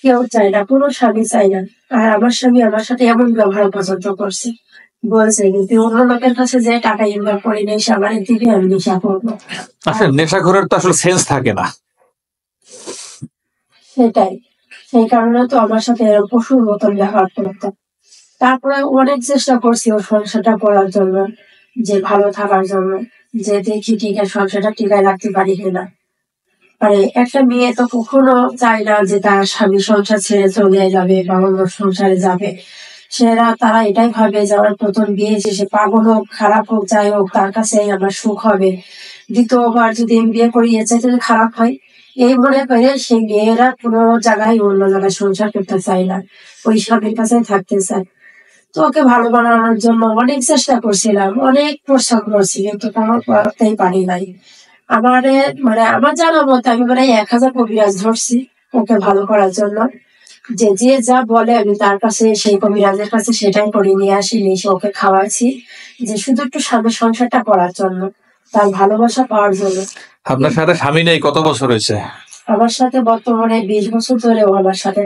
কেউ চায় না, কোনো স্বামী চায় না। আর আমার স্বামী আমার সাথে এমন ব্যবহার পর্যন্ত করছে। বলছে যে, "তুই অন্য লোকের কাছে যেয়ে টাকা ইনকাম করে নিয়ে এসে আমারে দিবি, আমি নেশা করবো।" আসলে নেশাখোরের তো আসলে সেন্স থাকে না। সেটাই। সেই কারণে তো আমার সাথে এরকম পশুর মতন ব্যবহার করতো। তারপরে অনেক চেষ্টা করছি ওর সংসারটা করার জন্য, যে ভালো থাকার জন্য, যে দেখি ঠিক আছে সংসারটা টিকায় রাখতে পারি কিনা। মানে একটা মেয়ে তো কখনো চায় না যে তার স্বামী সংসার ছেড়ে চলে যাবে বা অন্য সংসারে যাবে। তারা এটাই ভাবে যে আমার প্রথম বিয়ে সে পাগল হোক, খারাপ হোক, যাই হোক তার কাছেই আমার সুখ হবে। দ্বিতীয়বার যদি আমি বিয়ে করি এর চাইতে যদি খারাপ হয়, এই মনে করে সেই মেয়েরা কোনো জায়গায় অন্য জায়গায় সংসার করতে চায় না। ওই স্বামীর কাছেই থাকতে চায়। তো ওকে ভালো বানানোর জন্য অনেক চেষ্টা করছিলাম, অনেক পরিশ্রম করছি, কিন্তু কোনো করতেই পারি নাই। আমারে মানে আমার জানা মতে আমি মানে ১,০০০ কবিরাজ ধরছি ওকে ভালো করার জন্য। যে যা বলে আমি তার কাছে সেই কবিরাজের কাছে সেটাই করে নিয়ে আসি, নিয়ে এসে ওকে খাওয়াচ্ছি, যে শুধু একটু স্বামীর সংসারটা করার জন্য, তার ভালোবাসা পাওয়ার জন্য। আপনার সাথে স্বামী নেই কত বছর হয়েছে? আমার সাথে বর্তমানে ২০ বছর ধরে ও আমার সাথে